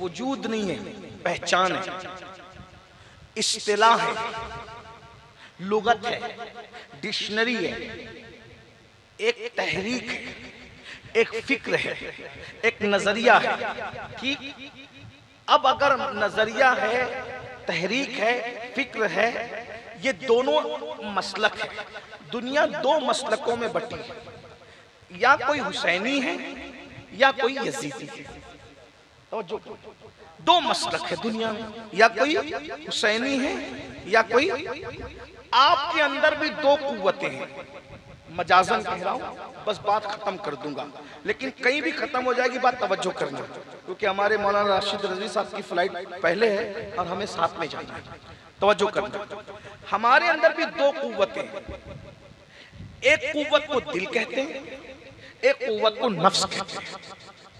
वजूद नहीं है, पहचान है, इस्तिलाह है, लुगत है, डिक्शनरी है, एक तहरीक है, एक फिक्र है, एक नजरिया है कि अब अगर नजरिया है, तहरीक है, फिक्र है, ये दोनों मसलक है। दुनिया दो मसलकों में बटी है, या कोई हुसैनी है या कोई यजीदी है। तो जो दो मसलक है दुनिया में, या कोई हुसैनी है या कोई। आपके अंदर भी दो कुव्वतें हैं, मजाजन कह रहा हूं, बस बात खत्म कर दूंगा, लेकिन कहीं भी खत्म हो जाएगी बात, तवज्जो करना, क्योंकि हमारे मौलाना राशिद रज़वी साहब की फ्लाइट पहले है और हमें साथ में जाना है। तवज्जो करना, हमारे अंदर भी दो कुव्वतें हैं। एक कुव्वत को दिल कहते हैं, एक कुव्वत को नफ्स कहते हैं।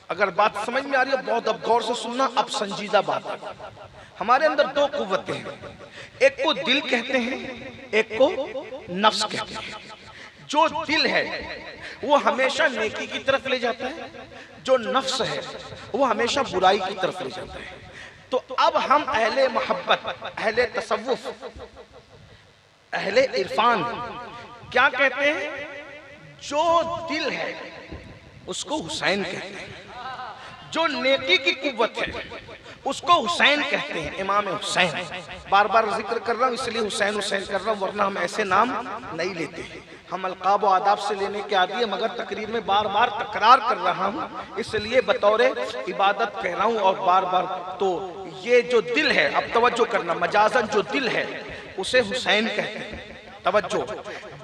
अगर बात समझ में आ रही है बहुत अब गौर से सुनना, अब संजीदा बात है। हमारे अंदर दो कुव्वतें हैं, एक को दिल कहते हैं, एक को नफ्स कहते हैं। जो दिल है वो हमेशा नेकी की तरफ ले जाता है, जो नफ्स है वो हमेशा बुराई की तरफ ले जाता है। तो अब हम अहले मोहब्बत, अहले तसव्वुफ, अहले इरफान क्या कहते हैं? जो दिल है उसको हुसैन कहते हैं, जो नेकी की कुव्वत है उसको हुसैन कहते हैं, इमाम हुसैन। बार बार जिक्र कर रहा हूं इसलिए हुसैन हुसैन कर रहा हूं, वरना हम ऐसे नाम नहीं लेते। हम अलकाब और आदाब से लेने के आदी है, मगर तकरीर में बार बार तकरार कर रहा हूं, इसलिए बतौर इबादत कह रहा हूं और बार बार। तो ये जो दिल है, अब तवज्जो करना, मजाजन जो दिल है उसे हुसैन कहते हैं। तवज्जो,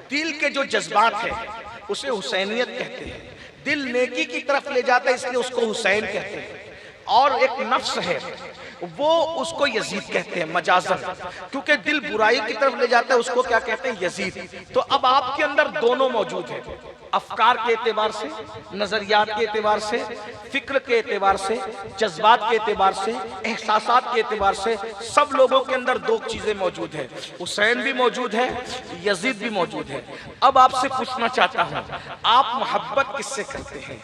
दिल के जो जज्बात है उसे हुसैनियत कहते हैं। दिल नेकी की तरफ ले जाता है इसलिए उसको हुसैन कहते हैं। और एक नफ्स है वो उसको यजीद कहते हैं, मजाजन, क्योंकि दिल बुराई की तरफ ले जाता है उसको क्या कहते हैं? यजीद। तो अब आपके अंदर दोनों मौजूद है, अफकार के एतबार से, नजरियात के एतबार से, फिक्र के एतबार से, जज्बात के एतबार से, एहसासात के एतबार से, सब लोगों के अंदर दो चीजें मौजूद है, हुसैन भी मौजूद है, यजीद भी मौजूद है। अब आपसे पूछना चाहता हूं, आप मोहब्बत किससे करते हैं?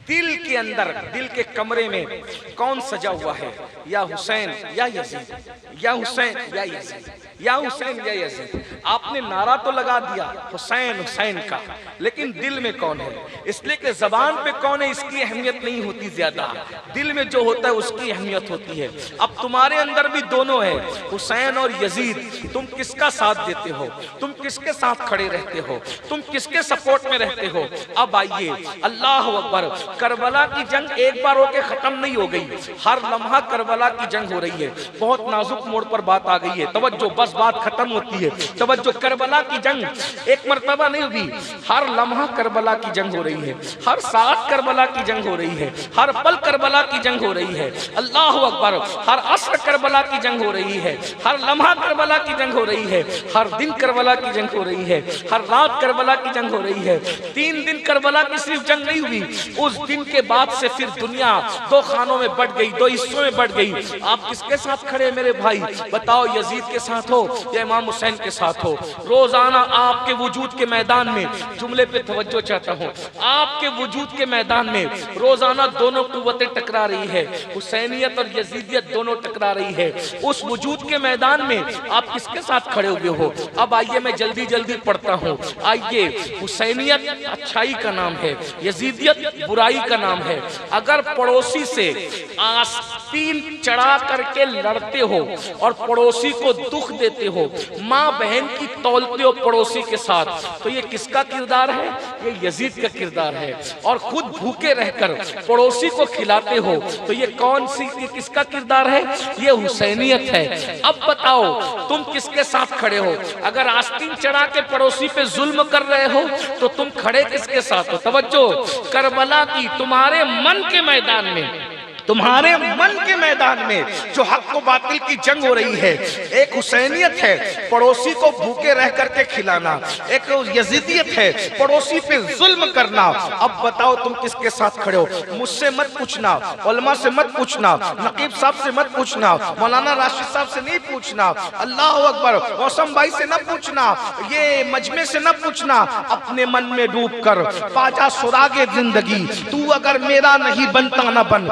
दिल के अंदर, दिल के कमरे में कौन सजा हुआ है? या हुसैन या यजीद, या हुसैन या यजीद, या हुसैन या यजीद। आपने नारा तो लगा दिया हुसैन हुसैन का, लेकिन दिल में कौन है? इसलिए कि जबान पे कौन है इसकी अहमियत नहीं होती ज्यादा, दिल में जो होता है उसकी अहमियत होती है। अब तुम्हारे अंदर भी दोनों है, हुसैन और यजीद। तुम किसका साथ देते हो? तुम किसके साथ खड़े रहते हो? तुम किसके सपोर्ट में रहते हो? अब आइए, अल्लाह अकबर, करबला की जंग एक बार होके खत्म नहीं हो गई, हर लम्हा करबला की जंग हो रही है। बहुत नाजुक मोड़ पर बात आ गई है, तवज्जो, बस बात खत्म होती है। तवज्जो, करबला की जंग एक मर्तबा नहीं हुई, हर लम्हा करबला की जंग हो रही है, हर साथ करबला की जंग हो रही है, हर पल करबला की जंग हो रही है। अल्लाह अकबर, हर असर करबला की जंग हो रही है, हर लम्हा करबला की जंग हो रही है, हर दिन करबला की जंग हो रही है, हर रात करबला की जंग हो रही है। 3 दिन करबला की सिर्फ जंग नहीं हुई, उस दिन के बाद से फिर दुनिया दो खानों में बढ़ गई, दो हिस्सों में बढ़ गई। आप किसके साथ खड़े मेरे भाई? बताओ, यजीद के साथ हो या इमाम हुसैन के साथ हो? रोजाना आपके वजूद के मैदान में, जुमले पे तवज्जो चाहता हूँ, आपके वजूद के मैदान में रोजाना दोनों कुव्वतें टकरा रही है, हुसैनियत और यजीदियत दोनों टकरा रही है। उस वजूद के मैदान में आप किसके साथ खड़े हुए हो? अब आइए, मैं जल्दी जल्दी पढ़ता हूँ। आइए, हुसैनियत अच्छाई का नाम है, यजीदियत बुराई का नाम है। अगर पड़ोसी से आस्तीन चढ़ा करके लड़ते हो और पड़ोसी को दुख देते हो, माँ बहन की तौलते हो पड़ोसी के साथ, तो ये किसका किरदार है? ये यजीद का किरदार है। और खुद भूखे रहकर पड़ोसी को खिलाते हो, तो ये कौन सी, ये किसका किरदार है? ये हुसैनियत है। अब बताओ, तुम किसके साथ खड़े हो? अगर आस्तीन चढ़ा के पड़ोसी पे जुल्म कर रहे हो तो तुम खड़े किसके साथ हो? तवज्जो, करबला की तुम्हारे मन के मैदान में, तुम्हारे मन के मैदान में जो हक को बातिल की जंग हो रही है, एक हुसैनियत है पड़ोसी को भूखे रह करके खिलाना, एक यजीदियत है पड़ोसी पे जुल्म करना। अब बताओ तुम किसके साथ खड़े हो? मुझसे मत पूछना, उलमा से मत पूछना, नकीब साहब से मत पूछना, मौलाना राशिद साहब से नहीं पूछना, अल्लाह अकबर, मौसम भाई से न पूछना, ये मजमे से न पूछना। अपने मन में डूब कर पाजा सुरागे जिंदगी, तू अगर मेरा नहीं बनता न बन,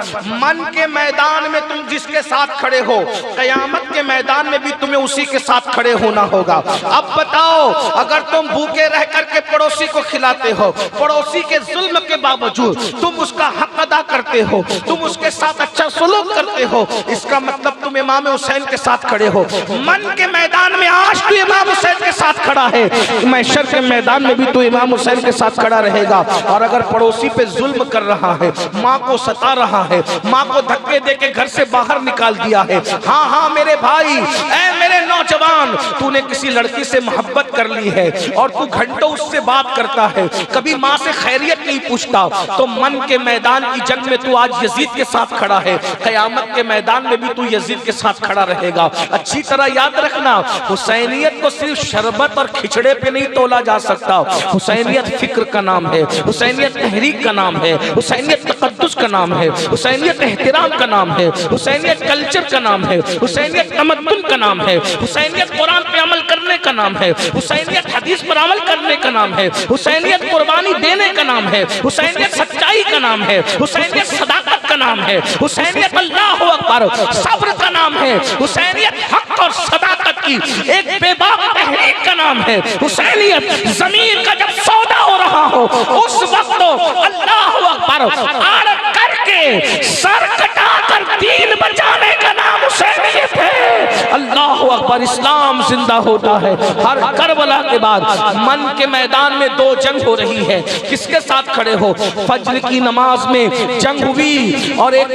मन के मैदान में तुम जिसके साथ खड़े हो, कयामत के मैदान में भी तुम्हें उसी के साथ खड़े होना होगा। अब बताओ, अगर तुम भूखे रह करके पड़ोसी को खिलाते हो, पड़ोसी के जुल्म के बावजूद तुम उसका हक अदा करते हो, तुम उसके साथ अच्छा सलूक करते हो, इसका मतलब तुम इमाम हुसैन के साथ खड़े हो। मन के मैदान में आज तू इमाम हुसैन के साथ खड़ा है, महशर के मैदान में भी तू इमाम हुसैन के साथ खड़ा रहेगा। और अगर पड़ोसी पे जुल्म कर रहा है, माँ को सता रहा है, माँ को धक्के देके घर से बाहर निकाल दिया है, हाँ हाँ मेरे भाई, ऐ मेरे नौजवान, तूने किसी लड़की से मोहब्बत कर ली है और तू घंटों उससे बात करता है, कभी माँ से खैरियत नहीं पूछता, तो मन के मैदान की जंग में तू आज यजीद के साथ खड़ा है, कयामत के मैदान में भी तू यजीद के साथ खड़ा रहेगा। अच्छी तरह याद रखना, हुसैनियत को सिर्फ शरबत और खिचड़े पे नहीं तोला जा सकता। हुसैनियत फिक्र का नाम है, हुसैनियत तहरीक का नाम है, हुसैनियत तकद्दुस का नाम है, हुसैनियत एहतिराम का नाम है, हुसैनियत कल्चर का नाम है, हुसैनियत तमद्दुन का नाम है, हुसैनियत कुरान पे अमल करने का नाम है, हुसैनियत हदीस पर अमल करने का नाम है, हुसैनियत कुर्बानी देने का नाम है, हुसैनियत सच्चाई का नाम है, हुसैनियत सदाकत का नाम है, हुसैनियत अल्लाहु अकबर सब्र का नाम है, हुसैनियत हक और सदाकत की एक बेबाक तहरीक का नाम है, हुसैनियत जमीन का जब सौदा हो रहा हो उस वक्त अल्लाहु अकबर आड़ करके सर कटाकर दीन बचाने का नाम हुसैनियत है। अल्लाहु अकबर, इस्लाम जिंदा होता है। हर करबला के बाद मन के मैदान में दो जंग हो रही है, किसके साथ खड़े हो? फज्र की नमाज में जंग हुई और एक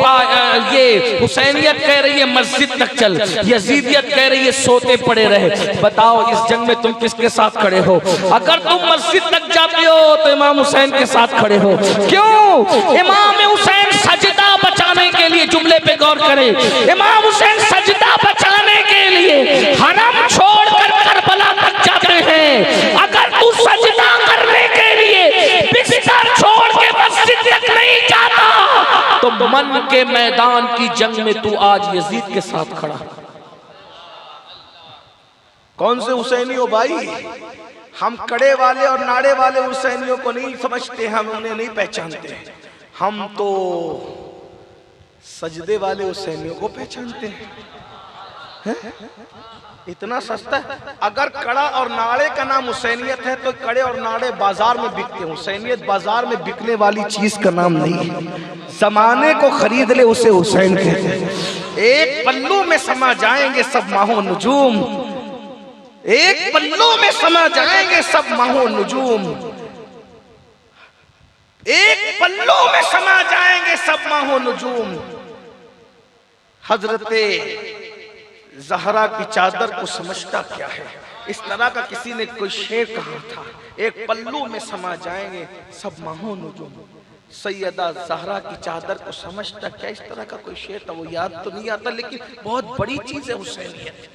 ये हुसैनियत कह रही है मस्जिद तक चल, यजीदियत कह रही है सोते पड़े रहे। बताओ इस जंग में तुम किसके साथ खड़े हो? अगर तुम मस्जिद तक जाते हो तो इमाम हुसैन के साथ खड़े हो। क्यों? इमाम हुसैन सजदा बचाने के लिए, जुमले पे गौर करें, इमाम हुसैन सजदा बचाने के लिए हरम छोड़कर करबला तक जाते हैं। अगर तू सजदा करने के लिए बिस्तर छोड़ के मस्जिद तक नहीं जाता तो मन के मैदान की जंग में तू आज यजीद के साथ खड़ा। कौन से हुसैनी हो भाई? हम कड़े वाले और नाड़े वाले हुसैनियों को नहीं समझते, हम उन्हें नहीं पहचानते, हम तो सजदे वाले हुसैनियों को पहचानते हैं। इतना सस्ता है। अगर कड़ा और नाड़े का नाम हुसैनियत है तो कड़े और नाड़े बाजार में बिकते हैं। हुसैनियत बाजार में बिकने वाली चीज का नाम नहीं है, जमाने को खरीद ले उसे हुसैन कहते हैं। एक पल्लू में समा जाएंगे सब माहो नुजूम, एक पल्लू में समा जाएंगे सब माहो नुजूम, एक पल्लू में समा जाएंगे सब माहो नुजूम। हजरते ज़हरा की चादर को समझता क्या है? इस तरह का किसी ने कोई शेर कहा था, एक पल्लू में समा जाएंगे सब माहो नुजूम। सैयदा ज़हरा की चादर को समझता क्या? इस तरह का कोई शेर था, वो याद तो नहीं आता, लेकिन बहुत बड़ी चीज है हुसैनियत।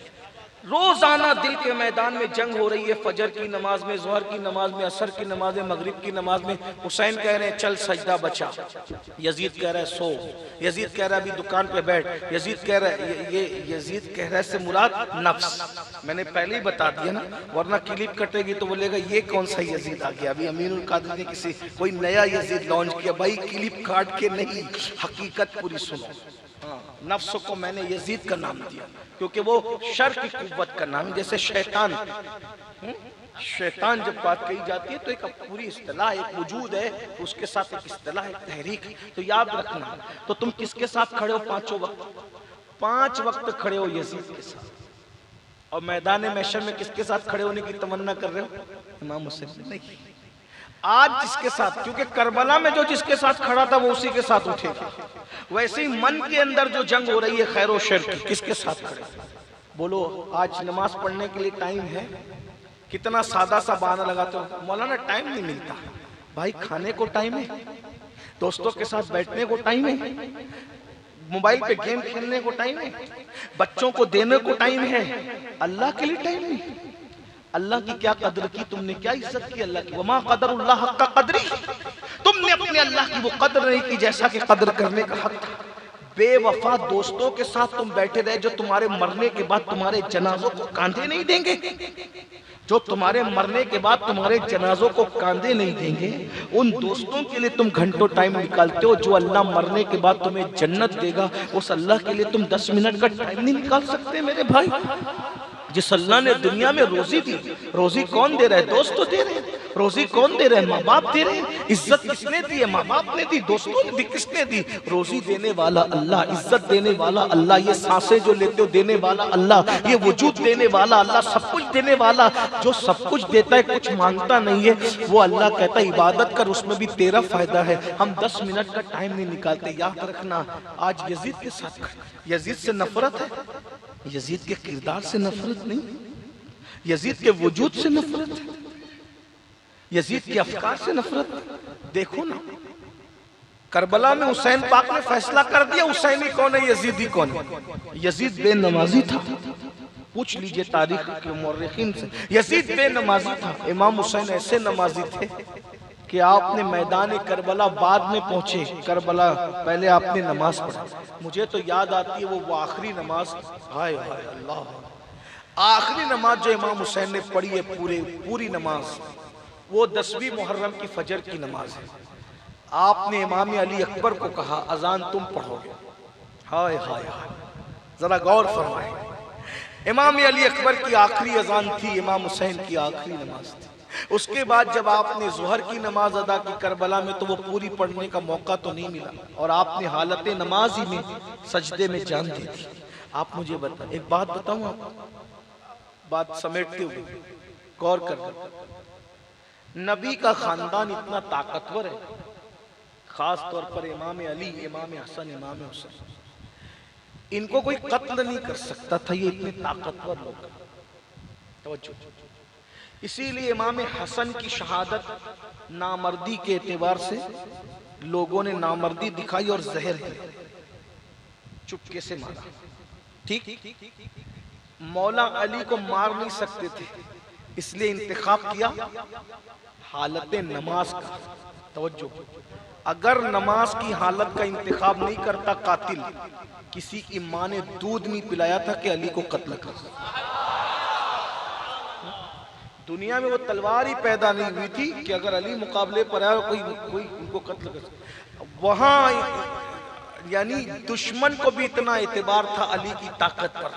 रोजाना दिल के मैदान में जंग हो रही है, फजर की नमाज में, जोहर की नमाज में, असर की नमाज में, मगरिब की नमाज में। हुसैन कह रहे हैं चल सजदा बचा, यजीद कह रहा है सो, यजीद कह रहा है अभी दुकान पे बैठ, यजीद कह रहा है ये यजीद कह रहा है से मुराद नफ्स। मैंने पहले ही बता दिया ना, वरना क्लिप कटेगी तो बोलेगा ये कौन सा यजीद आ गया, अभी अमीनुल कादरी ने किसी कोई नया यजीद लॉन्च किया। भाई क्लिप काट के नहीं, हकीकत पूरी सुनो। नफ्स को मैंने यजीद का नाम दिया क्योंकि वो शर की कुव्वत का नाम, जैसे शैतान, शैतान जब बात कही जाती है तो एक पूरी इस्तिलाह, एक वजूद है, उसके साथ एक इस्तिलाह, एक तहरीक। तो याद रखना, तो तुम किसके साथ खड़े हो? पांचों वक्त, 5 वक्त खड़े हो यजीद के साथ। और मैदान महशर में किसके साथ खड़े होने की तमन्ना कर रहे हो? इमाम हुसैन नहीं। आज जिसके साथ, क्योंकि करबला में जो जिसके साथ खड़ा था वो उसी के साथ उठेगा। वैसे ही मन के अंदर जो जंग हो रही है खैर और शर की, किसके साथ खड़े? बोलो आज नमाज पढ़ने के लिए टाइम है? कितना सादा सा बहाना लगाते हो, मौलाना टाइम नहीं मिलता। भाई खाने को टाइम है, दोस्तों के साथ बैठने को टाइम है, मोबाइल पे गेम खेलने को टाइम है, बच्चों को देने को टाइम है, अल्लाह के लिए टाइम नहीं। अल्लाह की क्या कदर की तुमने, क्या इज्जत की अल्लाह की? वमा कदरुल्लाह हक़्क़ क़द्री, तुमने अपने अल्लाह की वो कदर नहीं की जैसा कि कदर करने का हक था। बेवफा दोस्तों के साथ तुम बैठे रहे जो तुम्हारे मरने के बाद तुम्हारे जनाजों को कांधे नहीं देंगे, जो तुम्हारे मरने के बाद तुम्हारे जनाजों को कांधे नहीं देंगे, उन दोस्तों के लिए तुम घंटों टाइम निकालते हो। जो अल्लाह मरने के बाद तुम्हें जन्नत देगा, उस अल्लाह के लिए तुम 10 मिनट का टाइम नहीं निकाल सकते मेरे भाई। जिस अल्लाह ने दुनिया में रोजी दी, रोजी कौन दे रहा है? दोस्त तो दे रहे हैं। रोजी कौन दे रहे हैं? माँ बाप दे रहे हैं। इज्जत किसने दी है? माँ बाप ने दी। दोस्तों ने दी। किसने दी? रोजी देने वाला अल्लाह, इज्जत देने वाला अल्लाह, ये सांसें जो लेते हो देने वाला अल्लाह, ये वजूद देने वाला अल्लाह, सब कुछ देने वाला, जो सब कुछ देता है, कुछ मांगता नहीं है, वो अल्लाह कहता है इबादत कर, उसमें भी तेरा फायदा है। हम 10 मिनट का टाइम नहीं निकालते। याद रखना, आज यजीद के साथ, यजीद से नफरत है, यजीद के किरदार से नफरत नहीं, यजीद के वजूद से नफरत है, यजीद के अफकार से नफरत। देखो ना, करबला में हुसैन पाक ने फैसला कर दिया हुसैनी कौन है, यजीदी कौन है। यजीद बेनमाजी था, पूछ लीजिए तारीख के मुर्रिखीन से, यजीद बेनमाजी था। इमाम हुसैन ऐसे नमाजी थे कि आपने मैदान करबला बाद में पहुंचे, करबला पहले आपने नमाज पढ़ी। मुझे तो याद आती है वो आखिरी नमाज, हाय हाय अल्लाह, आखिरी नमाज जो इमाम हुसैन ने पढ़ी है, पूरी नमाज, वो 10वीं मुहर्रम की फजर की नमाज है। आपने इमाम अली अकबर को कहा अजान तुम पढ़ोगे। हाय हाय हाय, जरा गौर फरमाए, इमाम अली अकबर की आखिरी अजान थी, इमाम हुसैन की आखिरी नमाज थी। उसके बाद जब आपने जोहर की नमाज अदा की करबला में, तो वो पूरी पढ़ने का मौका तो नहीं मिला, और आपने हालत नमाज ही में सजदे में जान दी थी। आप मुझे बताएं, एक बात बताऊं, आप बात समेटते हुए गौर कर, नबी का खानदान इतना ताकतवर है, खास तौर पर इमाम अली, इमाम हसन, इमाम हुसैन, इनको कोई कत्ल नहीं कर सकता था, ये इतने ताकतवर लोग। तवज्जो, इसीलिए इमाम हसन की शहादत नामर्दी के एतबार से लोगों ने नामर्दी दिखाई और जहर दिया, चुपके से मारा। ठीक, मौला अली को मार नहीं सकते थे, इसलिए इंतखाब किया हालत नमाज का। तवज्जो, अगर नमाज की हालत का इंतखाब नहीं करता कातिल, किसी की माँ ने दूध नहीं पिलाया था कि अली को कत्ल कर। दुनिया में वो तलवार ही पैदा नहीं हुई थी कि अगर अली मुकाबले पर आया कोई उनको कत्ल कर। वहां यानी दुश्मन को भी इतना एतबार था अली की ताकत पर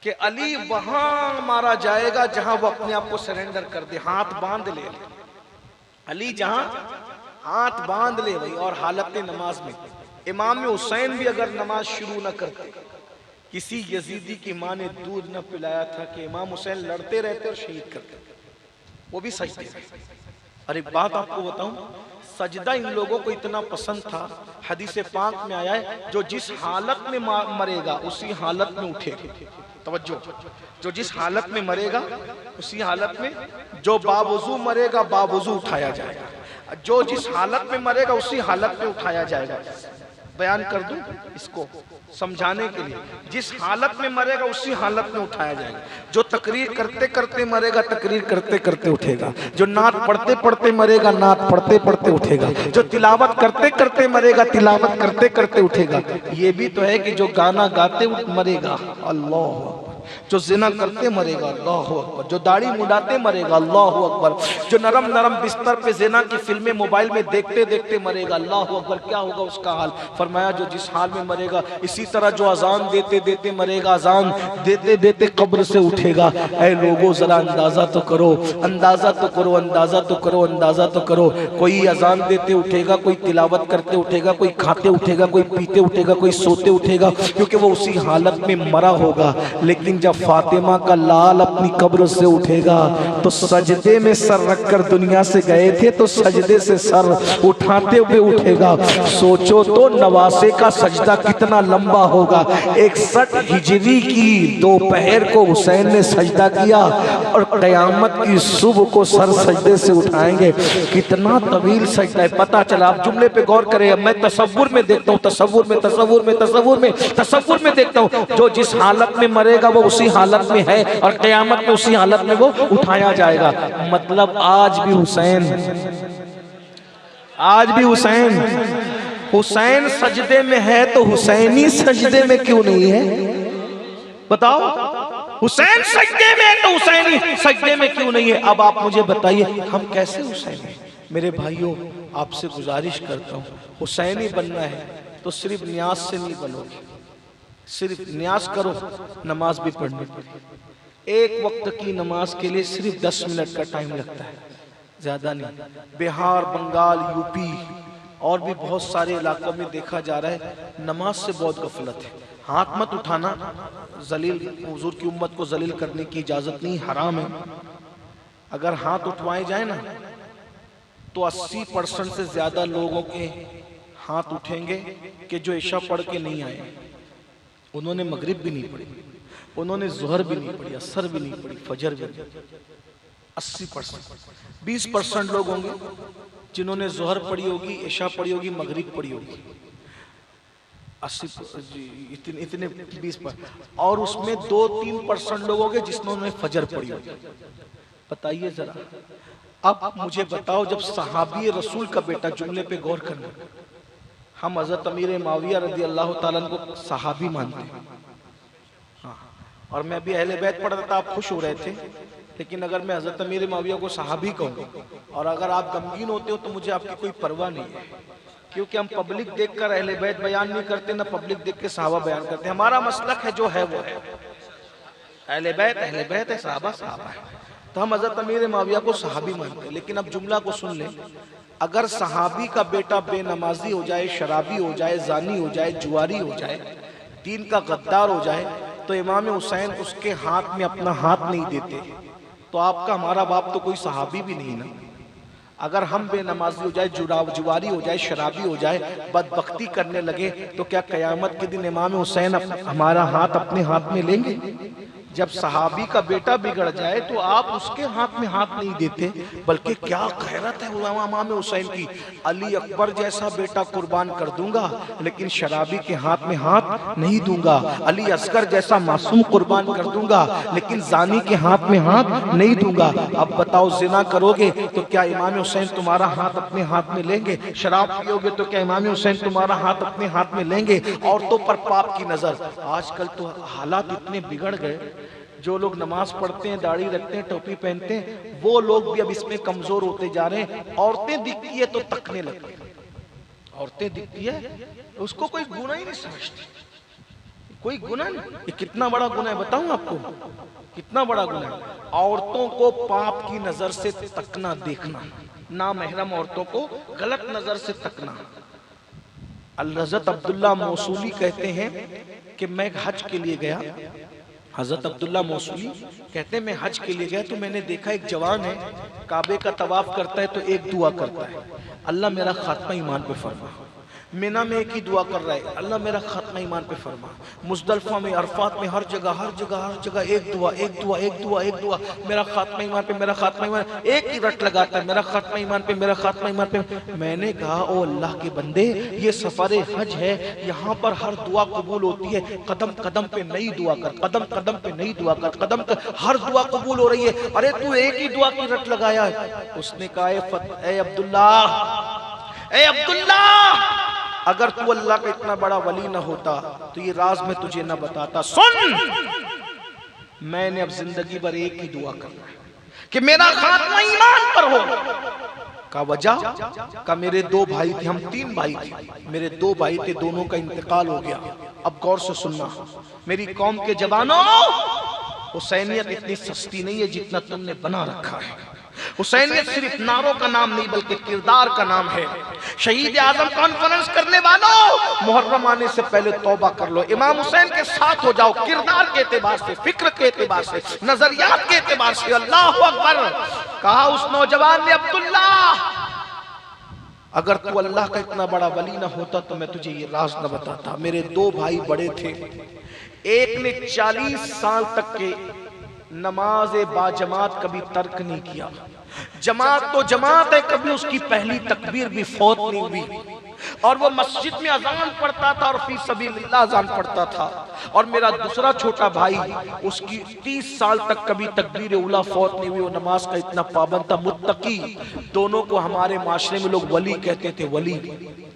कि अली वहां मारा जाएगा जहां वो अपने आप को सरेंडर कर दे, हाथ बांध ले। अली जहां हाथ बांध ले भाई, और हालत नमाज में। इमाम हुसैन भी अगर नमाज शुरू न करते, किसी यजीदी की माँ ने दूध न पिलाया था कि इमाम हुसैन लड़ते रहते और शहीद करते, वो भी सजदे। अरे बात आपको बताऊं, सजदा इन लोगों को इतना पसंद था, हदीस पाक में आया है जो जिस हालत में मरेगा उसी हालत में उठेगा। तवज्जो, जो जिस हालत में मरेगा उसी हालत में, जो बावुजू मरेगा बावुजू उठाया जाएगा, जो जिस हालत में मरेगा उसी हालत में उठाया जाएगा। बयान कर दूं इसको समझाने के लिए, जिस हालत में मरेगा उसी हालत में उठाया जाएगा। जो तकरीर करते करते मरेगा तकरीर करते करते उठेगा, जो नात पढ़ते पढ़ते मरेगा नात पढ़ते पढ़ते उठेगा, जो तिलावत करते करते मरेगा तिलावत करते करते उठेगा। ये भी तो है कि जो गाना गाते मरेगा, अल्लाह, जो जिना करते मरेगा, अल्लाह अकबर, जो दाढ़ी मुड़ाते मरेगा, अल्लाह अकबर, जो नरम नरम बिस्तर पे जिना की फिल्में मोबाइल में देखते देखते मरेगा, अल्लाह अकबर, क्या होगा उसका हाल। फरमाया जो जिस हाल में मरेगा, इसी तरह जो अजान देते देते मरेगा, अजान देते देते कब्र से उठेगा। ऐ लोगों जरा अंदाजा तो करो, अंदाजा तो करो, अंदाजा तो करो, अंदाजा तो करो। कोई अजान देते उठेगा, कोई तिलावत करते उठेगा, कोई खाते उठेगा, कोई पीते उठेगा, कोई सोते उठेगा, क्योंकि वो उसी हालत में मरा होगा। लेकिन जब फातिमा का लाल अपनी कब्र से उठेगा तो सजदे में सर रखकर दुनिया से गए थे, तो सजदे से सर उठाते हुए उठेगा। सोचो तो नवासे का सजदा कितना लंबा होगा। 61 हिजरी की दोपहर को हुसैन ने सजदा किया और कयामत की सुबह को सर सजदे से उठाएंगे। कितना तवील सजदा है, पता चला। आप जुमले पे गौर करें, मैं तसव्वुर में देखता हूँ, तसव्वुर में तसव्वुर में तसव्वुर में तसव्वुर में देखता हूँ, जो जिस हालत में मरेगा वो उसी हालत में है और क़यामत में उसी हालत में वो उठाया जाएगा। मतलब आज भी हुसैन हुसैन सजदे में है तो हुसैनी सजदे में क्यों नहीं है? बताओ, हुसैन सजदे में है तो हुसैनी सजदे में क्यों नहीं है? अब आप मुझे बताइए, हम कैसे हुसैनी? मेरे भाइयों, आपसे गुजारिश करता हूँ, हुसैनी बनना है तो सिर्फ न्याज से नहीं बनोगे। सिर्फ न्याज करो, नमाज भी पढ़नी पड़ेगी। एक वक्त की नमाज के लिए सिर्फ 10 मिनट का टाइम लगता है, ज्यादा नहीं। बिहार, बंगाल, यूपी और भी बहुत सारे इलाकों में देखा जा रहा है नमाज से बहुत गफलत है। हाथ मत उठाना, जलील, हुजूर की उम्मत को जलील करने की इजाजत नहीं, हराम है। अगर हाथ उठवाए जाए ना तो 80% से ज्यादा लोगों के हाथ उठेंगे कि जो इशा पढ़ के नहीं आए, उन्होंने मगरिब भी नहीं पढ़ी, उन्होंने जोहर भी नहीं पढ़ी, असर भी नहीं पढ़ी, फजर भी नहीं। 80%। 20% लोग होंगे जिन्होंने जोहर पढ़ी होगी, इशा पढ़ी होगी, मगरिब पढ़ी होगी। 80 इतने 20%। और उसमें 2-3% लोग होंगे जिन्होंने फजर पढ़ी होगी। बताइए जरा, अब मुझे बताओ, जब सहाबी रसूल का बेटा, जुमले पे गौर करना, हम हजरत अमीर माविया रज़ी अल्लाह ताला अन्हु को सहाबी मानते हैं। हाँ, और मैं भी अहले बैत पढ़ता था, आप खुश हो रहे थे, लेकिन अगर मैं हजरत अमीर माविया को सहाबी कहूँ और अगर आप गमगीन होते हो तो मुझे आपकी कोई परवाह नहीं है, क्योंकि हम पब्लिक देखकर अहले बैत बयान नहीं करते, ना पब्लिक देख के सहाबा बयान करते। हमारा मसलक है जो है वो है, अहले बैत है, सहाबा सहाबा है। तो हम हजरत अमीर माविया को सहाबी मानते हैं। लेकिन अब जुमला को सुन ले, अगर सहाबी का बेटा बेनमाजी हो जाए, शराबी हो जाए, जानी हो जाए, जुआरी हो जाए, दीन का गद्दार हो जाए, तो इमाम हुसैन उसके हाथ में अपना हाथ नहीं देते, तो आपका हमारा बाप तो कोई सहाबी भी नहीं ना। अगर हम बेनमाजी हो जाए, जुआरी हो जाए, शराबी हो जाए, बदबख्ती करने लगे, तो क्या कयामत के दिन इमाम हुसैन हमारा हाथ अपने हाथ में लेंगे? जब सहाबी का बेटा बिगड़ जाए तो आप उसके हाथ में हाथ नहीं देते, बल्कि क्या गैरत है इमाम हुसैन की, अली अकबर जैसा बेटा कुर्बान कर दूंगा लेकिन शराबी के हाथ में हाथ नहीं दूंगा, अली असगर जैसा मासूम कुर्बान कर दूंगा लेकिन जानी के हाथ में हाथ नहीं दूंगा। अब बताओ, जिना करोगे तो क्या इमाम हुसैन तुम्हारा हाथ अपने हाथ में लेंगे? शराब पियोगे तो क्या इमाम हुसैन तुम्हारा हाथ अपने हाथ में लेंगे? औरतों पर पाप की नजर, आजकल तो हालात इतने बिगड़ गए, जो लोग नमाज पढ़ते हैं, दाढ़ी रखते हैं, टोपी पहनते हैं, वो लोग भी अब इसमें कमजोर होते जा रहे हैं। औरतें दिखती है तो तकने लगते हैं, औरतें दिखती है उसको कोई गुना ही नहीं समझती, कोई गुना नहीं। ये कितना बड़ा गुना है बताऊं आपको, कितना बड़ा गुना है। औरतों को पाप की नजर से तकना, देखना, ना महरम औरतों को गलत नजर से तकना। हज़रत अब्दुल्ला मौसूली कहते हैं कि मैं हज के लिए गया, हजरत अब्दुल्ला मौसूली कहते हैं मैं हज के लिए गया तो मैंने देखा एक जवान है, काबे का तवाफ करता है तो एक दुआ करता है, अल्लाह मेरा खात्मा ईमान पे फरमा। मीना में एक ही दुआ कर रहा है, अल्लाह मेरा खात्मा ईमान पे फरमा। मुजदलफा में, अरफात में, हर जगह एक दुआ, मेरा खात्मा ईमान पे, मेरा खात्मा ईमान, एक ही रट लगाता है, मेरा खात्मा ईमान पे, मेरा खात्मा ईमान पे। मैंने कहा, ओ अल्लाह के बंदे, ये सफर हज है, यहाँ पर हर दुआ कबूल होती है, कदम कदम पे नई दुआ कर, कदम कदम पे नई दुआ कर, हर दुआ कबूल हो रही है, अरे तू एक ही दुआ की रट लगाया है। उसने कहा, ए अब्दुल्ला, अगर तू अल्लाह का इतना बड़ा वली न होता तो ये राज मैं तुझे न बताता। सुन, मैंने अब जिंदगी भर एक ही दुआ करना है कि मेरा खात्मा ईमान पर हो। का वजह का, मेरे 2 भाई थे, हम 3 भाई थे, मेरे 2 भाई थे, दोनों का इंतकाल हो गया। अब गौर से सुनना, मेरी कौम के जवानों, हुसैनियत इतनी सस्ती नहीं है जितना तुमने बना रखा है। हुसैनियत सिर्फ नारों का नाम नहीं बल्कि किरदार का नाम है। शहीद आजम कॉन्फ्रेंस करने वालों, मुहर्रम आने से पहले तौबा कर लो, इमाम हुसैन के साथ हो जाओ, किरदार के एतबार से, फिक्र के एतबार से, नजरियात के एतबार से। अल्लाह अकबर। कहा उस नौजवान ने, अब्दुल्ला, अगर तू अल्लाह का इतना बड़ा वली ना होता तो मैं तुझे ये राज न बताता। मेरे 2 भाई बड़े थे, एक ने 40 साल तक के नमाज बाजमात कभी तर्क नहीं किया। जमात तो जमात है, कभी उसकी पहली तकबीर भी फौत नहीं हुई, और वो मस्जिद में अजान पढ़ता था और फी सबीलिल्लाह अजान पढ़ता था। और मेरा दूसरा छोटा भाई, उसकी 30 साल तक कभी तकबीर उला फौत नहीं हुई, वो नमाज का इतना पाबंद था, मुत्तकी। दोनों को हमारे माशरे में लोग वली कहते थे, वली।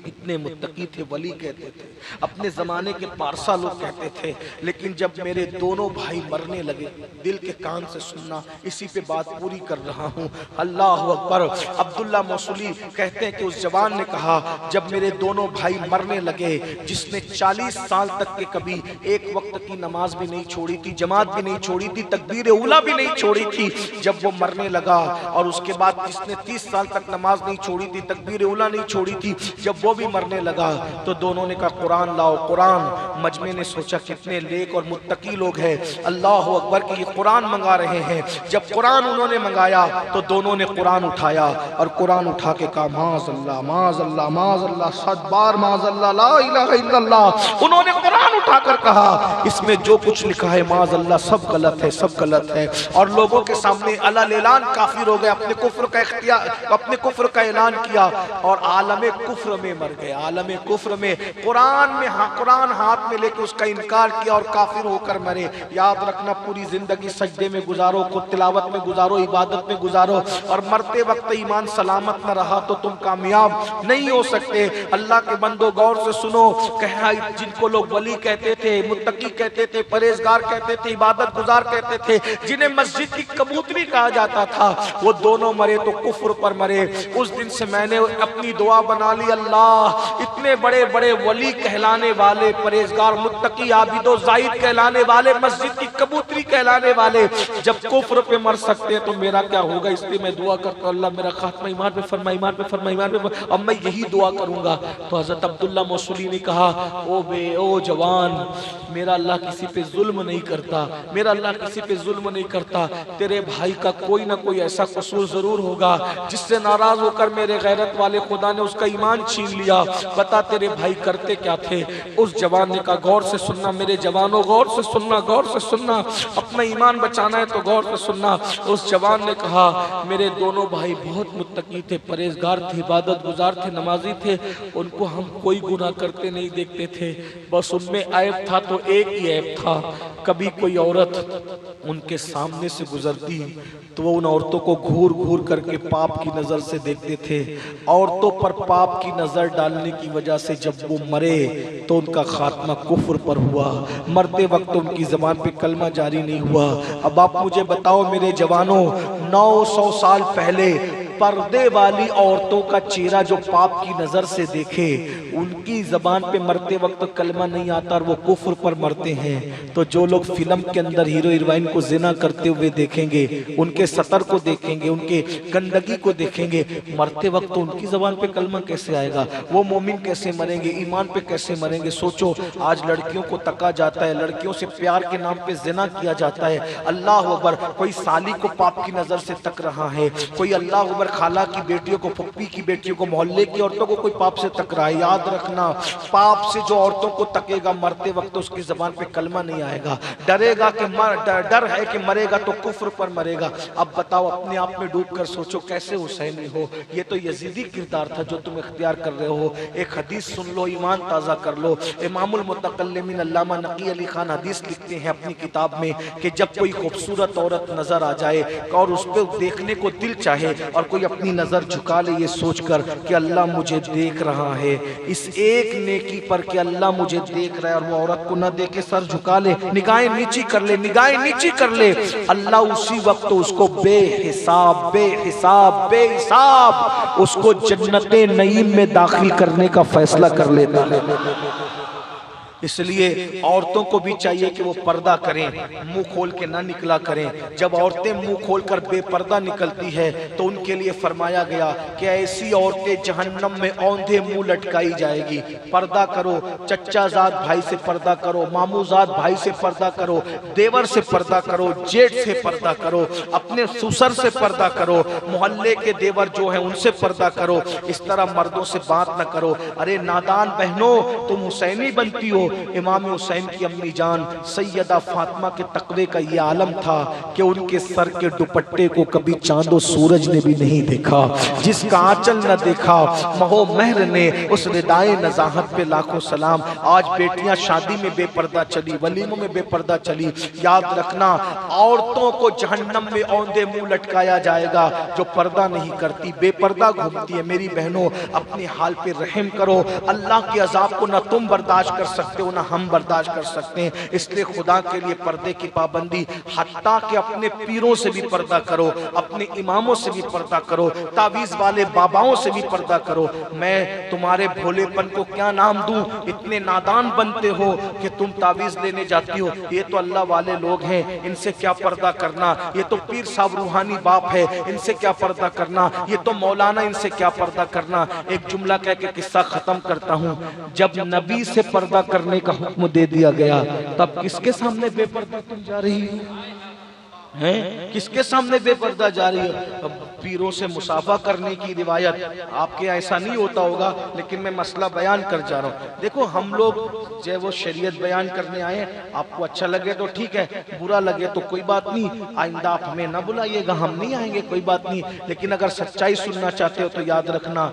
इतने मुत्तकी थे, वली कहते थे, अपने ज़माने के पारसा लोग कहते थे। लेकिन जब मेरे दोनों भाई मरने लगे, दिल के कान से सुनना, इसी पे बात पूरी कर रहा हूँ। अल्लाह अकबर। अब्दुल्ला मौसूली कहते हैं कि उस जवान ने कहा, जब मेरे दोनों भाई मरने लगे, जिसने 40 साल तक के कभी एक वक्त की नमाज भी नहीं छोड़ी थी, जमात भी नहीं छोड़ी थी, तकबीर उला भी नहीं छोड़ी थी, जब वो मरने लगा, और उसके बाद जिसने 30 साल तक नमाज नहीं छोड़ी थी, तकबीर उला नहीं छोड़ी थी, जब वो भी मरने लगा, तो दोनों ने कहा कुरान लाओ, कुरान। मजमे ने सोचा कितने नेक और मुत्तकी लोग हैं, अल्लाह अकबर की कुरान मंगा रहे हैं। जब कुरान उन्होंने मंगाया तो दोनों ने कुरान उठाया और कुरान उठा के कहा माज़अल्लाह माज़अल्लाह माज़अल्लाह, 7 बार माज़अल्लाह, ला इलाहा इल्लल्लाह। उन्होंने कुरान उठाकर कहा इसमें जो कुछ लिखा है माज़अल्लाह सब गलत है, सब गलत है। और लोगों के सामने अलल ऐलान काफिर हो गए, अपने कुफ्र का इख्तियार, अपने कुफ्र का ऐलान किया और आलमे कुफ्र में मर गए। आलमे कुफ्र में कुरान में कुरान हाथ में लेके उसका इनकार किया और काफिर होकर मरे। याद रखना, पूरी जिंदगी सजदे में गुजारो, खुद तिलावत में गुजारो, इबादत में गुजारो, और मरते वक्त ईमान सलामत न रहा तो तुम कामयाब नहीं हो सकते। अल्लाह के बंदो गौर से सुनो, कहा जिनको लोग वली कहते थे, मुत्तकी कहते थे, परहेजगार कहते थे, इबादत गुजार कहते थे, जिन्हें मस्जिद की कबूतरी कहा जाता था, वो दोनों मरे तो कुफ्र पर मरे। उस दिन से मैंने अपनी दुआ बना ली, अल्लाह इतने बड़े बड़े वली कहलाने वाले, परहेजगार, मुत्तकी, आबिदो जाहिद कहलाने वाले, मस्जिद की कबूतरी कहलाने वाले जब कुफ्र पे मर सकते हैं तो मेरा क्या होगा। इसलिए मैं दुआ करता हूं, अल्लाह मेरा खात्मा ईमान पे फरमा, ईमान पे फरमा, ईमान पे फरमा। अब मैं यही दुआ करूंगा। तो हजरत अब्दुल्ला मौसूली ने कहा, ओ जवान, मेरा अल्लाह किसी पे जुल्म नहीं करता, मेरा अल्लाह किसी पे जुल्म नहीं करता। तेरे भाई का कोई ना कोई ऐसा कसूर जरूर होगा जिससे नाराज होकर मेरे गैरत वाले खुदा ने उसका ईमान छीन लिया। बता तेरे भाई करते क्या थे। उस जवान ने कहा, गौर से सुनना मेरे जवानों, गौर से सुनना, गौर से सुनना, अपना ईमान बचाना है तो गौर से सुनना। उस जवान ने कहा, मेरे दोनों भाई बहुत मुत्तकी थे, परहेजगार थे, इबादत गुजार थे, नमाजी थे, उनको हम कोई गुनाह करते नहीं देखते थे। बस उनमें ऐब था तो एक ही ऐब था, कभी कोई औरत उनके सामने से गुजरती तो वो उन औरतों को घूर घूर करके पाप की नजर से देखते थे। औरतों पर पाप की नजर डालने की वजह से जब वो मरे तो उनका खात्मा कुफ्र पर हुआ। मरते वक्त उनकी जबान पे कलमा जारी नहीं हुआ। अब आप मुझे बताओ मेरे जवानों, 900 साल पहले पर्दे वाली औरतों का चेहरा जो पाप की नजर से देखे, उनकी जबान पे मरते वक्त कलमा नहीं आता और वो कुफ्र पर मरते हैं। तो जो लोग फिल्म के अंदर हीरो हीरोइन को जिना करते हुए देखेंगे, उनके सतर को देखेंगे, उनके गंदगी को देखेंगे, मरते वक्त तो उनकी जबान पे कलमा कैसे आएगा? वो मोमिन कैसे मरेंगे, ईमान पे कैसे मरेंगे? सोचो, आज लड़कियों को तका जाता है, लड़कियों से प्यार के नाम पे जिना किया जाता है। अल्लाह अकबर, कोई साली को पाप की नजर से तक रहा है, कोई अल्लाह अकबर खाला की बेटियों को, फुप्पी की बेटियों को, मोहल्ले की औरतों को कोई पाप से तक रहा है। याद रखना, पाप से जो औरतों को तकेगा मरते वक्त उसकी जबान पे कलमा नहीं आएगा। डरेगा कि डर है कि मरेगा तो कुफ्र पर मरेगा। अब बताओ, अपने आप में डूब कर सोचो कैसे हुसैनी हो। ये तो यजीदी किरदार था जो तुम इख्तियार कर रहे हो। एक हदीस सुन लो, ईमान ताज़ा कर लो। इमामुल मुतकल्लिमीन अल्लामा नकी अली खान हदीस लिखते हैं अपनी किताब में कि जब कोई खूबसूरत औरत नजर आ जाए और उस पर देखने को दिल चाहे और कोई अपनी नजर झुका ले ये सोचकर कि अल्लाह मुझे देख रहा है, इस एक नेकी पर कि अल्लाह मुझे देख रहा है, और वो औरत को न देखे सर झुका ले, निगाहें नीची कर ले, निगाहें नीची कर ले, अल्लाह उसी वक्त उसको बेहिसाब बेहिसाब बेहिसाब उसको जन्नते नईम में दाखिल करने का फैसला कर लेता है। इसलिए औरतों को भी चाहिए कि वो पर्दा करें, मुंह खोल के ना निकला करें। जब औरतें मुंह खोलकर बेपर्दा निकलती है तो उनके लिए फरमाया गया कि ऐसी औरतें जहन्नम में औंधे मुंह लटकाई जाएगी। पर्दा करो, चच्चाजाद भाई से पर्दा करो, मामूजाद भाई से पर्दा करो, देवर से पर्दा करो, जेठ से पर्दा करो, अपने ससुर से पर्दा करो, मोहल्ले के देवर जो है उनसे पर्दा करो। इस तरह मर्दों से बात न करो। अरे नादान बहनों, तुम हुसैनी बनती हो, इमाम हुसैन की अम्मी जान सैयदा फातिमा के तकवे का ये आलम था कि उनके सर के दुपट्टे को कभी चांदो सूरज ने भी नहीं देखा। जिसका आंचल न देखा महो महर ने, उस रिदाए नजाहत पे लाखों सलाम। आज बेटियां शादी में बेपर्दा चली, वलीमों में बेपर्दा चली। याद रखना, औरतों को जहन्नम में औंधे मुंह लटकाया जाएगा जो पर्दा नहीं करती, बेपर्दा घूमती है। मेरी बहनों, अपने हाल पे रहम करो। अल्लाह के अजाब को ना तुम बर्दाश्त कर सकते हो ना हम बर्दाश्त कर सकते हैं। इसलिए खुदा के लिए पर्दे की पाबंदी, हत्ता कि अपने पीरों से भी पर्दा करो, अपने इमामों से भी पर्दा करो, तावीज वाले बाबाओं से भी पर्दा करो। मैं तुम्हारे भोलेपन को क्या नाम दूं? इतने नादान बनते हो कि तुम तावीज लेने जाती हो। ये तो अल्लाह वाले लोग हैं, इनसे क्या पर्दा करना? ये तो पीर साहब रूहानी बाप है, इनसे क्या पर्दा करना? ये तो मौलाना, इनसे क्या पर्दा करना? एक जुमला कह के किस्सा खत्म करता हूँ। जब नबी से पर्दा करने का हुक्म दे दिया गया, तब किसके सामने बेपर्दा तुम जा रही हो? हैं? किसके सामने बेपर्दा जा रही है? पीरों से मुसाफा करने की रिवायत आपके ऐसा नहीं होता होगा, लेकिन मैं मसला बयान कर जा रहा हूँ। देखो, हम लोग जो वो शरीयत बयान करने आए, आपको अच्छा लगे तो ठीक है, बुरा लगे तो कोई बात नहीं। आइंदा आप हमें ना बुलाइएगा, हम नहीं आएंगे, कोई बात नहीं। लेकिन अगर सच्चाई सुनना चाहते हो तो याद रखना,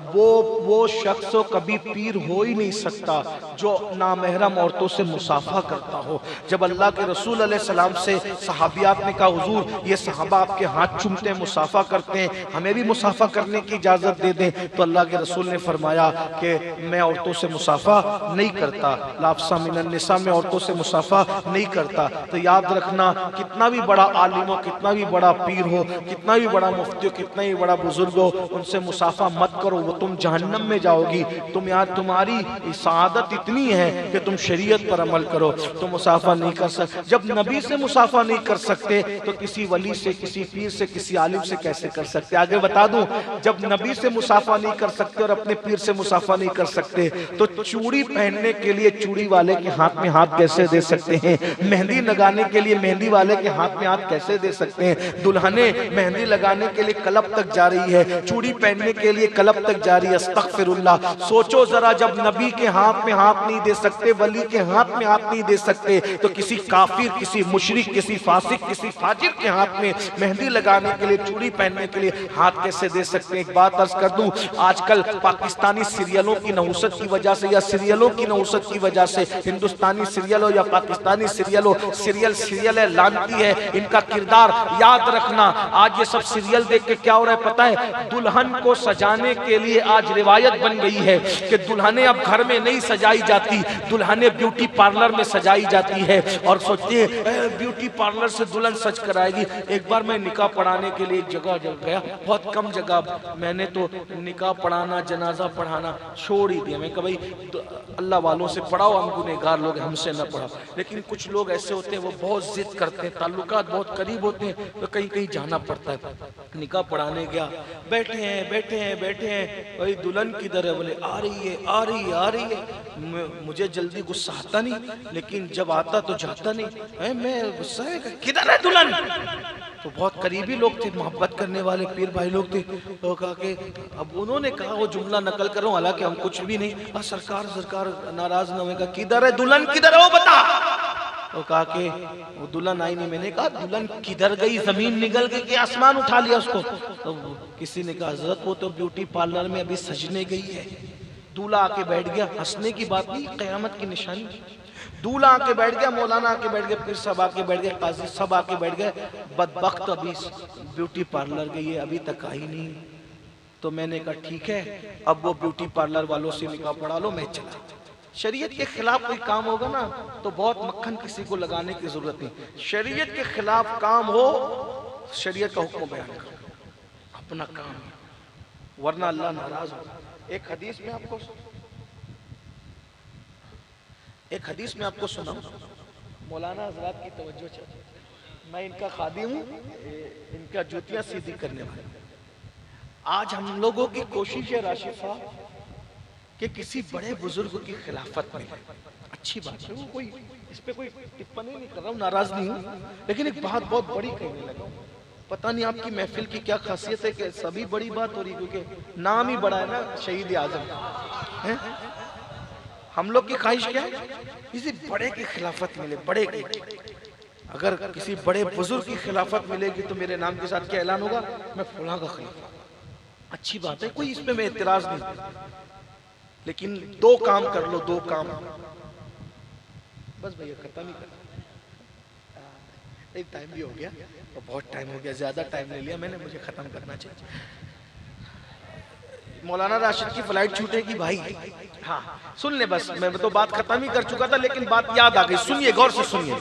वो शख्स कभी पीर हो ही नहीं सकता जो नामहरम औरतों से मुसाफा करता हो। जब अल्लाह के रसूल अलैहि सलाम से सहाबियात ने कहा, हुजूर ये सहाबा आपके हाथ चूमते हैं, मुसाफा करते हैं, हमें भी मुसाफा करने की इजाजत दे दें, तो अल्लाह के रसूल ने फरमाया कि मैं औरतों से मुसाफा नहीं करता, लाफ्सा मिनन निसा, में औरतों से मुसाफा नहीं करता। तो याद रखना, कितना भी बड़ा आलिम हो, कितना भी बड़ा पीर हो, कितना भी बड़ा मुफ्ती हो, कितना भी बड़ा बुजुर्ग हो, उनसे मुसाफा मत करो, वो तुम जहन्नम में जाओगी। तुम यार, तुम्हारी सादत इतनी है कि तुम शरीयत पर अमल करो, तुम मुसाफा नहीं कर सकते। जब नबी से मुसाफा नहीं कर सकते तो किसी वली से, किसी पीर से, किसी आलिम से कैसे कर सकते? आगे बता दूं, जब नबी से मुसाफा नहीं कर सकते और अपने पीर से मुसाफा नहीं कर सकते, तो चूड़ी पहनने के लिए चूड़ी वाले के हाथ में हाथ कैसे दे सकते हैं? मेहंदी लगाने के लिए मेहंदी वाले के हाथ में हाथ कैसे दे सकते हैं? दुल्हने मेहंदी लगाने के लिए क्लब तक जा रही है, चूड़ी पहनने के लिए क्लब तक जा रही है। अस्तगफिरुल्लाह। सोचो जरा, जब नबी के हाथ में हाथ नहीं दे सकते, वली के हाथ में हाथ नहीं दे सकते, तो किसी काफिर, किसी मुशरिक, किसी फासिक, किसी फाजिर के हाथ में मेहंदी लगाने के लिए, चूड़ी पहनने के लिए हाथ कैसे दे सकते हैं? एक बात अर्ज कर दूं, आजकल पाकिस्तानी सीरियलों की नहुसत की वजह से या सीरियलों की नहुसत की वजह से, हिंदुस्तानी सीरियल हो या पाकिस्तानी सीरियल हो, सीरियल है, लानती है इनका किरदार। याद रखना, आज ये सब सीरियल देख के क्या हो रहा है पता है? दुल्हन को सजाने के लिए आज रिवायत बन गई है कि दुल्हने अब घर में नहीं सजाई जाती, दुल्हने ब्यूटी पार्लर में सजाई जाती है। और सोचते हैं ब्यूटी पार्लर से दुल्हन सच कर आएगी। एक बार मैं निकाह पढ़ाने के लिए एक जगह गया, बहुत कम जगह, मैंने तो निकाह पढ़ाना, जनाजा पढ़ाना छोड़ ही दिया। मैं कहा भाई तो अल्लाह वालों से पढ़ाओ, हम गुनहगार लोग, हमसे न पढ़ाओ। लेकिन कुछ लोग ऐसे होते हैं, वो बहुत जिद करते हैं, ताल्लुकात बहुत करीब होते हैं, तो कहीं कहीं जाना पड़ता है। निकाह पढ़ाने गया, बैठे हैं, भाई दुल्हन किधर है? बोले आ रही है। मुझे जल्दी गुस्सा आता नहीं, लेकिन जब आता तो जाता नहीं। मैं गुस्सा है, किधर है दुल्हन? तो बहुत करीबी लोग थे, मोहब्बत करने वाले पीर भाई लोग थे। तो कहा कि अब उन्होंने कहा, वो जुमला नकल कर रहा हूं, हालांकि हम कुछ भी नहीं। सरकार नाराज न होगा, किधर है दुल्हन, किधर है वो बता। तो कहा कि वो दुल्हन आई नहीं। मैंने कहा दुल्हन किधर गई? जमीन निगल गई कि आसमान उठा लिया उसको? तो किसी ने कहा हजरत वो तो ब्यूटी पार्लर में अभी सजने गई है। दूल्हा आके बैठ गया, हंसने की बात नहीं, क़यामत की निशानी। दूल्हा आके बैठ गया, मौलाना आके बैठ गया, फिर सब आके बैठ गए, काजी सब आके बैठ गए। बदबख्त अभी ब्यूटी पार्लर गई है, अभी तक आई नहीं। तो मैंने कहा ठीक है, अब वो ब्यूटी पार्लर वालों से निकाह पढ़ा लो, मैं चला। शरीयत के खिलाफ कोई काम होगा ना तो बहुत मक्खन किसी को लगाने की जरूरत नहीं। शरीयत के खिलाफ काम हो, शरीयत का हुक्म बयान करो, अपना काम, वरना अल्लाह नाराज होगा। एक हदीस में आपको सुनाऊं, मौलाना हजरात की तवज्जो चाहिए। मैं इनका खादिम हूँ, इनका जूतियां सीधी करने वाला। आज हम लोगों की कोशिश है राशिद साहब कि किसी बड़े बुजुर्ग की खिलाफत में, अच्छी बात है, वो कोई इस पे कोई टिप्पणी नहीं कर रहा हूँ, नाराज नहीं हूँ, लेकिन एक बात बहुत बड़ी कहने लगा। पता नहीं आपकी महफिल की क्या खासियत है कि सभी बड़ी बात हो रही, क्योंकि नाम ही बड़ा है ना, शहीद आजम है। हम लोग की ख्वाहिश क्या है? किसी बड़े की खिलाफत मिले, बड़े की। अगर किसी बड़े बुजुर्ग की खिलाफत मिलेगी तो मेरे नाम के साथ क्या ऐलान होगा? मैं फलां का खलीफा। अच्छी बात है, कोई इसमें मैं इतराज नहीं, लेकिन दो काम कर लो, दो काम। बस भैया खत्म ही कर, एक टाइम भी हो गया और बहुत टाइम हो गया, ज्यादा टाइम ले लिया मैंने, मुझे खत्म करना चाहिए। मौलाना राशिद की फ्लाइट छूटेगी भाई। हाँ सुन ले, बस मैं तो बात खत्म ही कर चुका था, लेकिन बात याद आ गई, सुनिए गौर से सुनिए।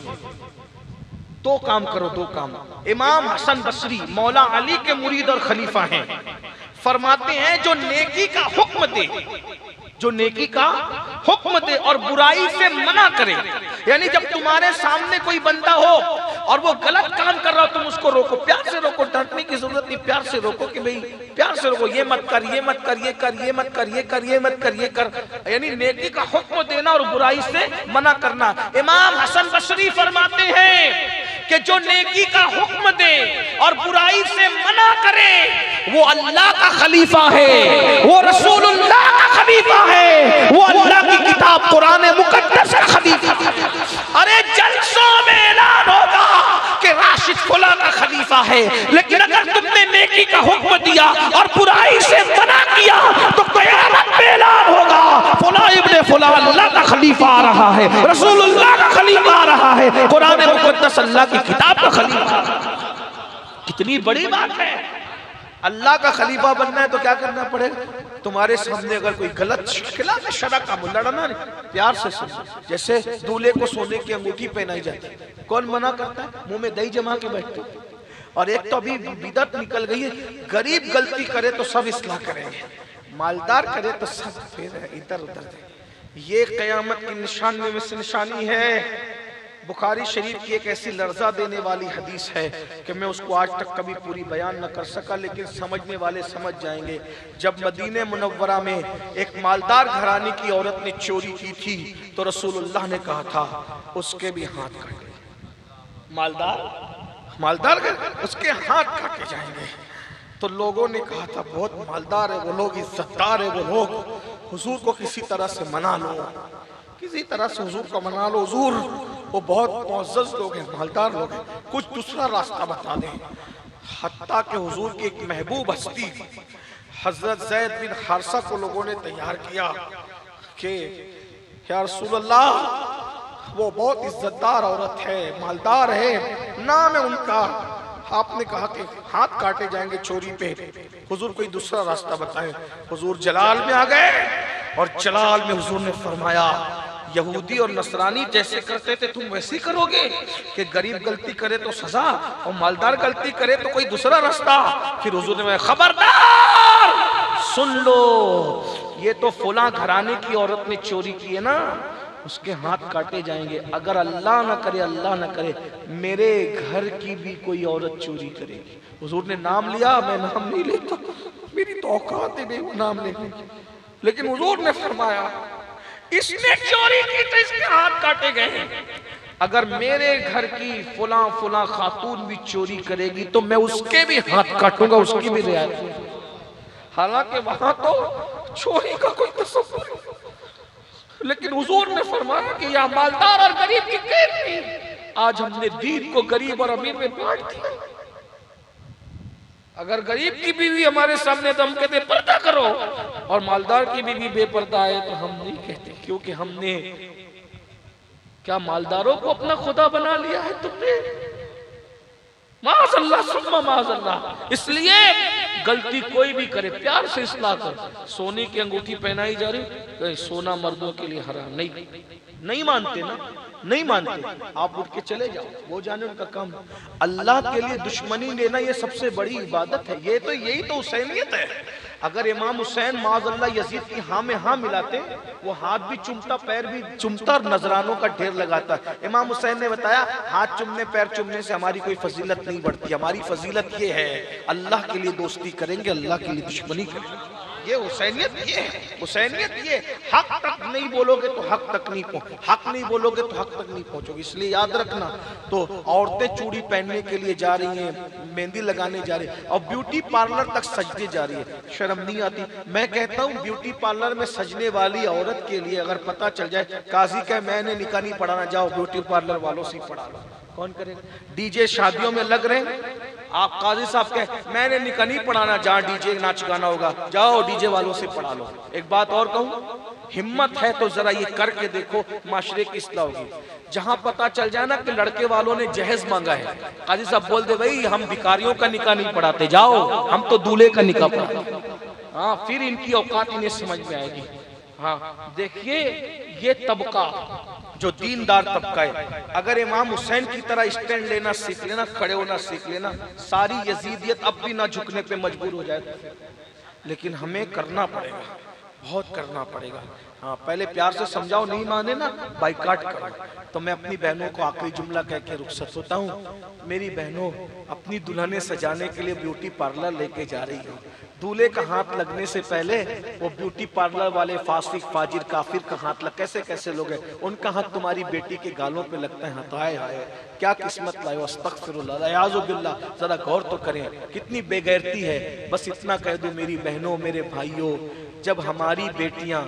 दो काम करो, दो काम। इमाम हसन बसरी मौला अली के मुरीद और खलीफा हैं, फरमाते हैं जो नेकी का हुक्म दे, जो नेकी का हुक्म दे और बुराई से मना करे, यानी जब तुम्हारे सामने कोई बंदा हो और वो गलत काम कर रहा हो, तुम उसको रोको, प्यार से रोको, डांटने की जरूरत नहीं, प्यार से रोको कि भाई प्यार से रोको, ये मत कर, ये मत कर, ये कर, ये मत कर, ये कर, ये मत कर, ये कर, यानी नेकी का हुक्म देना और बुराई से मना करना। इमाम हसन बसरी फरमाते हैं कि जो नेकी का हुक्म दे और बुराई से मना करे वो अल्लाह का खलीफा है, वो रसूलुल्लाह का खलीफा है, वो अल्लाह की किताब कुरान मुकद्दस का खलीफा। अरे जलसों में ऐलान होगा कि राशिद फुला का खलीफा है, लेकिन अगर तुमने नेकी का हुक्म दिया और बुराई से मना किया तो क़यामत में ऐलान होगा फुला इब्ने फुला अल्लाह का खलीफा आ रहा है, रसूलुल्लाह का खलीफा आ रहा है, कुरान मुकद्दस अल्लाह की किताब का खलीफा। कितनी बड़ी बात है। अल्लाह का खलीफा बनना है तो क्या करना पड़ेगा? तुम्हारे सामने अगर कोई गलत खिलाफ शरअ का लड़ना, प्यार से सुनो। जैसे दूल्हे को सोने की अंगूठी पहनाई जाती है, कौन मना करता है? मुंह में दही जमा के बैठते। और एक तो अभी बिदअत निकल गई है, गरीब गलती करे तो सब इस्लाह करेंगे, मालदार करे तो सब फिर इधर उधर। ये क़यामत की निशानी में से निशानी है। बुखारी शरीफ की एक ऐसी लर्जा देने वाली हदीस है कि मैं उसको आज तक कभी पूरी बयान न कर सका, लेकिन समझने वाले समझ जाएंगे। जब मदीने मुनव्वरा में एक मालदार घराने की औरत ने चोरी की थी तो रसूलुल्लाह ने कहा था उसके भी हाथ काटे। मालदार उसके हाथ काटे जाएंगे। तो लोगों ने कहा था बहुत मालदार है वो लोग, इज्जतदार है वो लोग, हुजूर को किसी तरह से मना लो, किसी तरह से हुजूर को मना लो, हुजूर वो बहुत मुअज़्ज़ज़ लोग हैं, मालदार लोग हैं, कुछ दूसरा रास्ता बता दें। हत्ता के हुजूर की एक महबूब हस्ती हजरत ज़ैद बिन हारिसा को लोगों ने तैयार किया कि या रसूलल्लाह वो बहुत इज्जतदार औरत है, मालदार है, नाम है उनका, आपने कहा कि हाथ काटे जाएंगे चोरी पे, हुजूर कोई दूसरा रास्ता बताएं। हुजूर जलाल में आ गए और जलाल में हुजूर ने फरमाया यहूदी और नसरानी जैसे करते थे तुम वैसे करोगे कि गरीब गलती करे तो सजा और मालदार गलती करे तो कोई दूसरा रास्ता। फिर हुजूर ने खबरदार सुन लो, ये तो फुला घराने की औरत ने चोरी की है ना, उसके हाथ काटे जाएंगे। अगर अल्लाह ना करे, अल्लाह ना करे मेरे घर की भी कोई औरत चोरी करेगी। हुजूर ने नाम लिया, मैं नाम नहीं लेता, मेरी तो औकात ही नहीं वो नाम लेने की, लेकिन हुजूर ने फरमाया इसने चोरी की तो इसके हाथ काटे गए। अगर मेरे घर की फुला फुला खातून भी चोरी करेगी तो मैं उसके भी हाथ काटूंगा, उसकी भी रियायत। हालांकि वहां तो चोरी का कोई तसव्वुर नहीं, लेकिन हुजूर ने फरमाया कि यह मालदार और गरीब की कैद नहीं। आज हमने दीन को गरीब और अमीर में बांट दिया। अगर गरीब की बीवी हमारे सामने तो हम कहते पर्दा करो, और मालदार की बीवी बेपर्दा है तो हम नहीं कहते, क्योंकि हमने क्या मालदारों को अपना खुदा बना लिया है तुमने? माज़अल्लाह सुम्मा माज़अल्लाह। इसलिए गलती कोई भी करे प्यार से इस्लाह कर। सोने की अंगूठी पहनाई जा रही, सोना मर्दों के लिए हराम नहीं मानते ना, नहीं मानते, आप उठ के चले जाओ, वो जाने उनका काम। अल्लाह के लिए दुश्मनी लेना ये सबसे बड़ी इबादत है। ये तो यही तो हुसैनियत है। अगर इमाम हुसैन माज़अल्लाह यजीद की हाँ में हाँ मिलाते, वो हाथ भी चुमता, पैर भी चुमता और नजरानों का ढेर लगाता। इमाम हुसैन ने बताया हाथ चुमने पैर चुमने से हमारी कोई फजीलत नहीं बढ़ती, हमारी फजीलत ये है अल्लाह के लिए दोस्ती करेंगे, अल्लाह के लिए दुश्मनी करेंगे। ये हुसैनियत ये है, हुसैनियत ये। हक तक नहीं बोलोगे तो हक तक नहीं हक नहीं बोलोगे तो हक तक नहीं पहुंचोगे। इसलिए याद रखना। तो औरतें चूड़ी पहनने के लिए जा रही हैं, मेहंदी लगाने जा रही है, और ब्यूटी पार्लर तक सजने जा रही है, शर्म नहीं आती? मैं कहता हूँ ब्यूटी पार्लर में सजने वाली औरत के लिए अगर पता चल जाए, काजी कहे मैंने निकाह नहीं पढ़ाना, जाओ ब्यूटी पार्लर वालों से पढ़ा लो। कौन करेगा? डीजे शादियों में लग रहे हैं, आप काजी साहब कहे मैंने निकाह नहीं पढ़ाना, जहाँ डीजे नाच गाना होगा जाओ डीजे वालों से पढ़ा लो। एक बात और कहूँ, हिम्मत है तो जरा ये करके देखो, माशरे की इस्लाह होगी। जहां पता चल जाए ना कि लड़के वालों ने जहेज मांगा है, काजी साहब बोल दे भाई हम भिखारियों का निकाह नहीं पढ़ाते, जाओ हम तो दूल्हे का निकाह पढ़ाते। हाँ, फिर इनकी औकात इन्हें समझ में आएगी। हाँ देखिए, ये तबका जो दीनदार तबका है, अगर इमाम हुसैन की तरह स्टैंड लेना सीख लेना, खड़े होना सीख लेना, सारी यजीदियत अब भी ना झुकने पे मजबूर हो जाए। लेकिन हमें करना पड़ेगा, बहुत करना पड़ेगा। हाँ, पहले प्यार से समझाओ, नहीं माने ना बाइकाट करो। तो मैं अपनी बहनों को आखिरी जुमला कह के रुखसत होता हूँ। मेरी बहनों, अपनी दुल्हने सजाने के लिए ब्यूटी पार्लर लेके जा रही हो, दूल्हे का हाथ लगने से पहले वो ब्यूटी पार्लर वाले फासिक फाजिर काफिर का हाथ लग, कैसे कैसे लोग हैं, उनका हाथ तुम्हारी बेटी के गालों पे लगता है। हाथ आए हाय, क्या किस्मत लाए, अस्तगफिरुल्लाह, याज़ु बिल्लाह। जरा गौर तो करें, कितनी बेगैरती है। बस इतना कह दो मेरी बहनों, मेरे भाइयों, जब हमारी बेटियां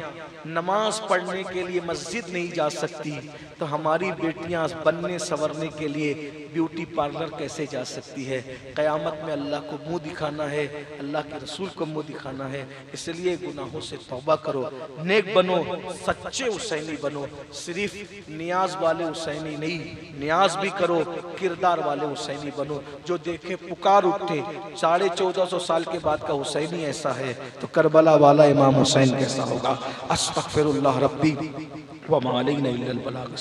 नमाज पढ़ने के लिए मस्जिद नहीं जा सकती, तो हमारी बेटियां बनने संवरने के लिए ब्यूटी पार्लर कैसे जा सकती है? क़यामत में अल्लाह को मुंह दिखाना है, अल्लाह के रसूल को मुंह दिखाना है। इसलिए गुनाहों से तौबा करो, नेक बनो, सच्चे हुसैनी बनो। सिर्फ नियाज वाले हुसैनी नहीं, नियाज भी करो, किरदार वाले हुसैनी बनो। जो देखे पुकार उठे, 1450 साल के बाद का हुसैनी ऐसा है, तो करबला वाला इमाम हुसैन कैसा होगा? अस्तगफिरुल्लाह रब्बी व मा अलैना इल्लल बलाग।